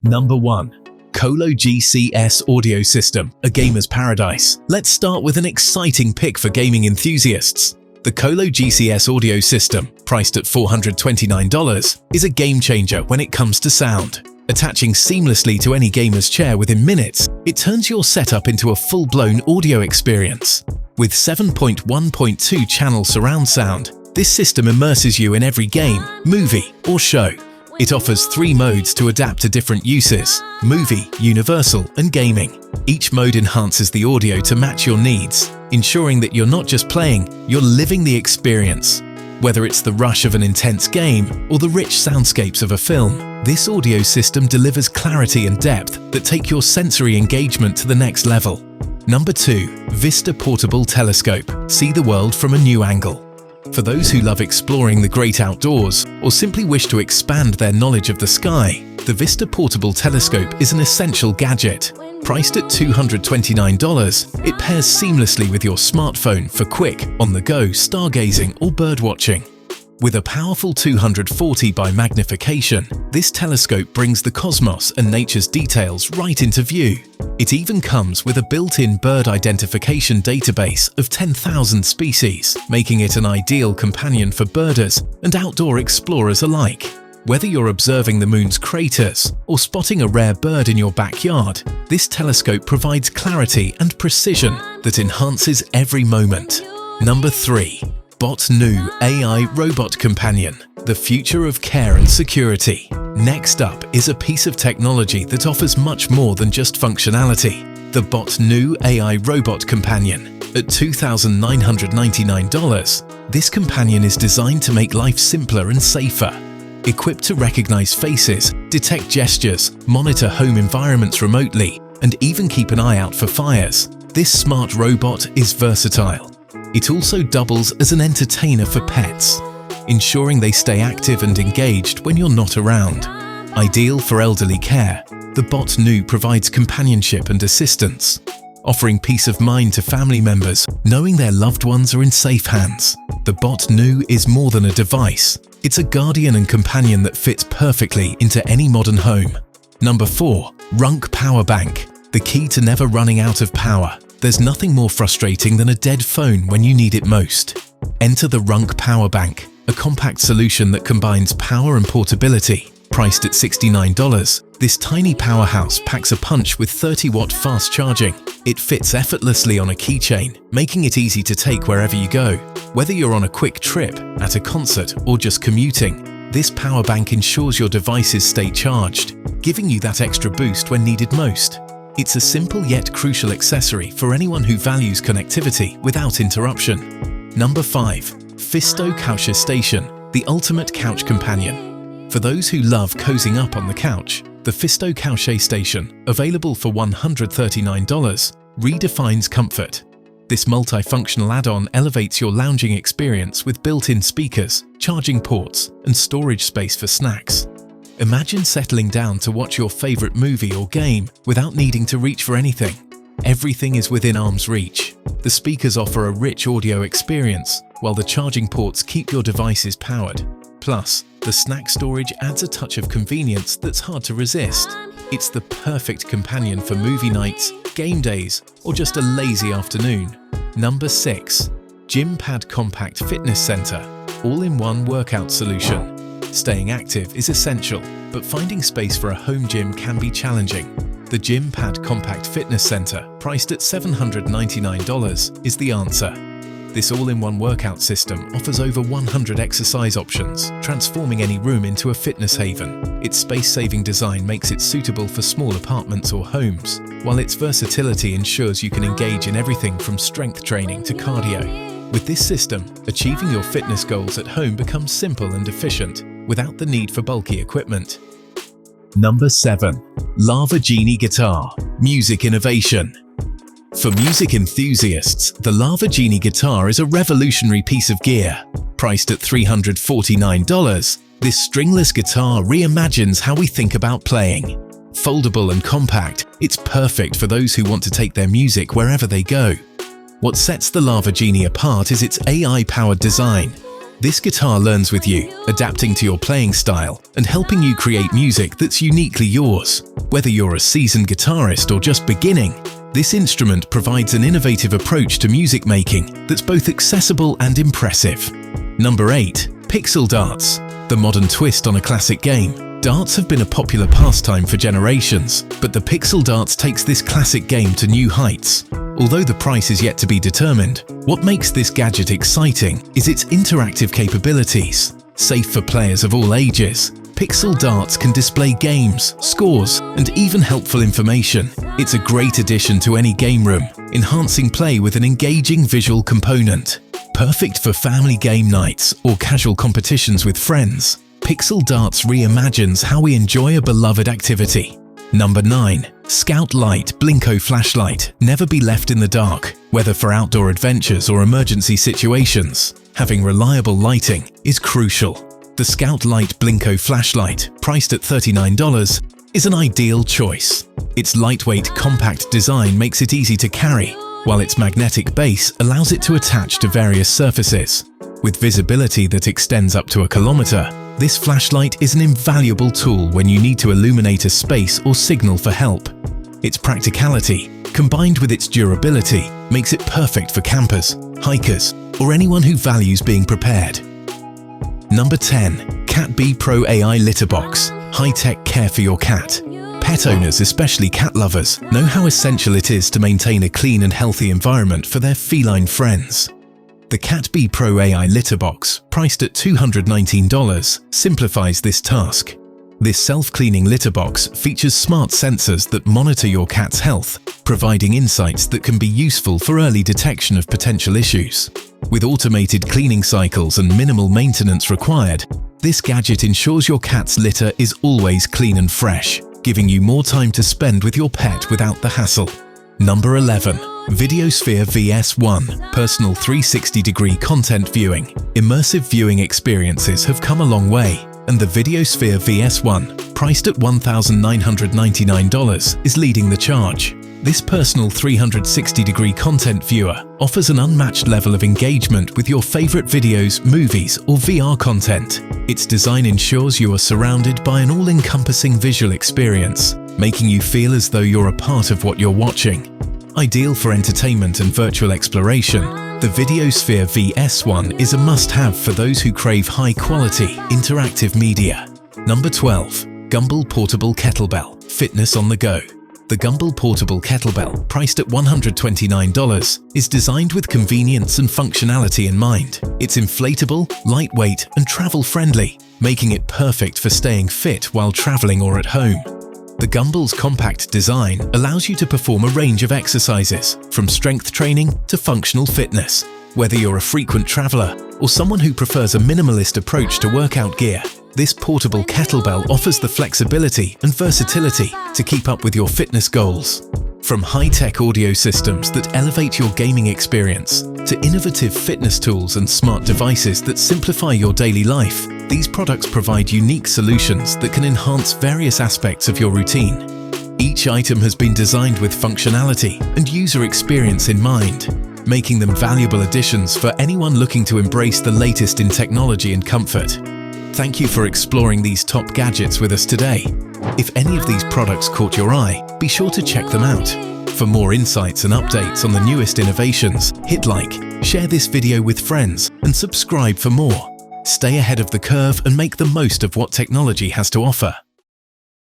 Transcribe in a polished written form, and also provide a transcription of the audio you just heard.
Number 1. Colo GCS Audio System, a gamer's paradise. Let's start with an exciting pick for gaming enthusiasts. The Colo GCS Audio System, priced at $429, is a game changer when it comes to sound. Attaching seamlessly to any gamer's chair within minutes, it turns your setup into a full-blown audio experience. With 7.1.2 channel surround sound, this system immerses you in every game, movie, or show. It offers 3 modes to adapt to different uses: movie, universal, and gaming. Each mode enhances the audio to match your needs, ensuring that you're not just playing, you're living the experience. Whether it's the rush of an intense game or the rich soundscapes of a film, this audio system delivers clarity and depth that take your sensory engagement to the next level. Number 2. Vista Portable Telescope. See the world from a new angle. For those who love exploring the great outdoors or simply wish to expand their knowledge of the sky, the Vista Portable Telescope is an essential gadget. Priced at $229, it pairs seamlessly with your smartphone for quick, on-the-go stargazing or birdwatching. With a powerful 240 by magnification, this telescope brings the cosmos and nature's details right into view. It even comes with a built-in bird identification database of 10,000 species, making it an ideal companion for birders and outdoor explorers alike. Whether you're observing the moon's craters or spotting a rare bird in your backyard, this telescope provides clarity and precision that enhances every moment. Number 3. Bot-Nu AI Robot Companion, the future of care and security. Next up is a piece of technology that offers much more than just functionality. The Bot-Nu AI Robot Companion. At $2,999, this companion is designed to make life simpler and safer. Equipped to recognize faces, detect gestures, monitor home environments remotely, and even keep an eye out for fires, this smart robot is versatile. It also doubles as an entertainer for pets, ensuring they stay active and engaged when you're not around. Ideal for elderly care, the Bot-Nu provides companionship and assistance, offering peace of mind to family members knowing their loved ones are in safe hands. The Bot-Nu is more than a device. It's a guardian and companion that fits perfectly into any modern home. Number 4. Runk Power Bank, the key to never running out of power. There's nothing more frustrating than a dead phone when you need it most. Enter the Runk Power Bank, a compact solution that combines power and portability. Priced at $69, this tiny powerhouse packs a punch with 30-watt fast charging. It fits effortlessly on a keychain, making it easy to take wherever you go. Whether you're on a quick trip, at a concert, or just commuting, this power bank ensures your devices stay charged, giving you that extra boost when needed most. It's a simple yet crucial accessory for anyone who values connectivity without interruption. Number 5. Fisto Couch Station, the ultimate couch companion. For those who love cozying up on the couch, the Fisto Couch Station, available for $139, redefines comfort. This multifunctional add-on elevates your lounging experience with built-in speakers, charging ports, and storage space for snacks. Imagine settling down to watch your favorite movie or game without needing to reach for anything. Everything is within arm's reach. The speakers offer a rich audio experience, while the charging ports keep your devices powered. Plus, the snack storage adds a touch of convenience that's hard to resist. It's the perfect companion for movie nights, game days, or just a lazy afternoon. Number 6. GymPad Compact Fitness Center, all-in-one workout solution. Staying active is essential, but finding space for a home gym can be challenging. The GymPad Compact Fitness Center, priced at $799, is the answer. This all-in-one workout system offers over 100 exercise options, transforming any room into a fitness haven. Its space-saving design makes it suitable for small apartments or homes, while its versatility ensures you can engage in everything from strength training to cardio. With this system, achieving your fitness goals at home becomes simple and efficient, without the need for bulky equipment. Number 7. Lava Genie Guitar, music innovation. For music enthusiasts, the Lava Genie guitar is a revolutionary piece of gear. Priced at $349, this stringless guitar reimagines how we think about playing. Foldable and compact, it's perfect for those who want to take their music wherever they go. What sets the Lava Genie apart is its AI-powered design. This guitar learns with you, adapting to your playing style and helping you create music that's uniquely yours. Whether you're a seasoned guitarist or just beginning, this instrument provides an innovative approach to music making that's both accessible and impressive. Number 8. Pixel darts. The modern twist on a classic game. Darts have been a popular pastime for generations, but the pixel darts takes this classic game to new heights. Although the price is yet to be determined, what makes this gadget exciting is its interactive capabilities. Safe for players of all ages, pixel darts can display games, scores, and even helpful information. It's a great addition to any game room, enhancing play with an engaging visual component. Perfect for family game nights or casual competitions with friends, Pixel Darts reimagines how we enjoy a beloved activity. Number 9. Scout Light Blinko Flashlight. Never be left in the dark. Whether for outdoor adventures or emergency situations, having reliable lighting is crucial. The Scout Light Blinko Flashlight, priced at $39, is an ideal choice. Its lightweight, compact design makes it easy to carry, while its magnetic base allows it to attach to various surfaces. With visibility that extends up to a kilometer, this flashlight is an invaluable tool when you need to illuminate a space or signal for help. Its practicality, combined with its durability, makes it perfect for campers, hikers, or anyone who values being prepared. Number 10. Cat Bee Pro AI Litter Box. High-tech care for your cat. Pet owners, especially cat lovers, know how essential it is to maintain a clean and healthy environment for their feline friends. The Cat Bee Pro AI Litter Box, priced at $219, simplifies this task. This self-cleaning litter box features smart sensors that monitor your cat's health, providing insights that can be useful for early detection of potential issues. With automated cleaning cycles and minimal maintenance required, this gadget ensures your cat's litter is always clean and fresh, giving you more time to spend with your pet without the hassle. Number 11. Videosphere VS1 Personal 360-degree content viewing. Immersive viewing experiences have come a long way, and the Videosphere VS1, priced at $1,999, is leading the charge. This personal 360-degree content viewer offers an unmatched level of engagement with your favorite videos, movies, or VR content. Its design ensures you are surrounded by an all-encompassing visual experience, making you feel as though you're a part of what you're watching. Ideal for entertainment and virtual exploration, the Videosphere VS1 is a must-have for those who crave high-quality, interactive media. Number 12. Gumball Portable Kettlebell. Fitness on the go. The Gumball Portable Kettlebell, priced at $129, is designed with convenience and functionality in mind. It's inflatable, lightweight, and travel-friendly, making it perfect for staying fit while traveling or at home. The Gumball's compact design allows you to perform a range of exercises, from strength training to functional fitness. Whether you're a frequent traveler or someone who prefers a minimalist approach to workout gear, this portable kettlebell offers the flexibility and versatility to keep up with your fitness goals. From high-tech audio systems that elevate your gaming experience to innovative fitness tools and smart devices that simplify your daily life, these products provide unique solutions that can enhance various aspects of your routine. Each item has been designed with functionality and user experience in mind, making them valuable additions for anyone looking to embrace the latest in technology and comfort. Thank you for exploring these top gadgets with us today. If any of these products caught your eye, be sure to check them out. For more insights and updates on the newest innovations, hit like, share this video with friends, and subscribe for more. Stay ahead of the curve and make the most of what technology has to offer.